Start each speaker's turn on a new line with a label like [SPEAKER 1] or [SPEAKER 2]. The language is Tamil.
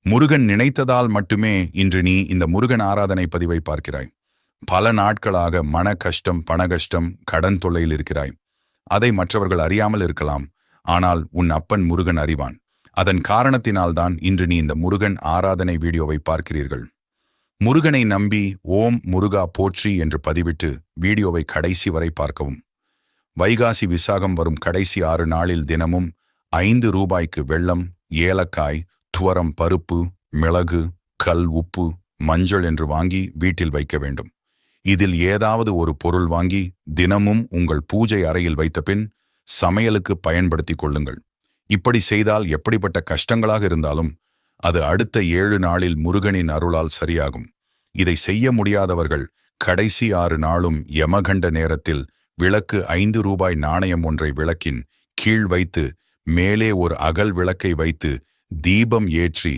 [SPEAKER 1] முருகன் நினைத்ததால் மட்டுமே இன்று நீ இந்த முருகன் ஆராதனை பதிவை பார்க்கிறாய். பல நாட்களாக மன கஷ்டம், பண கஷ்டம், கடன் தொல்லையில் இருக்கிறாய். அதை மற்றவர்கள் அறியாமல் இருக்கலாம். ஆனால் உன் அப்பன் முருகன் அறிவான். அதன் காரணத்தினால்தான் இன்று நீ இந்த முருகன் ஆராதனை வீடியோவை பார்க்கிறீர்கள். முருகனை நம்பி ஓம் முருகா போற்றி என்று பதிவிட்டு வீடியோவை கடைசி வரை பார்க்கவும். வைகாசி விசாகம் வரும் கடைசி 6 நாளில் தினமும் 5 ரூபாய்க்கு வெல்லம், ஏலக்காய், துவரம், பருப்பு, மிளகு, கல், உப்பு, மஞ்சள் என்று வாங்கி வீட்டில் வைக்க வேண்டும். இதில் ஏதாவது ஒரு பொருள் வாங்கி தினமும் உங்கள் பூஜை அறையில் வைத்த பின் சமையலுக்கு பயன்படுத்திக் கொள்ளுங்கள். இப்படி செய்தால் எப்படிப்பட்ட கஷ்டங்களாக இருந்தாலும் அது அடுத்த 7 நாளில் முருகனின் அருளால் சரியாகும். இதை செய்ய முடியாதவர்கள் கடைசி 6 நாளும் யமகண்ட நேரத்தில் விளக்கு 5 ரூபாய் நாணயம் ஒன்றை விளக்கின் கீழ் வைத்து மேலே ஒரு அகல் விளக்கை வைத்து தீபம் ஏற்றி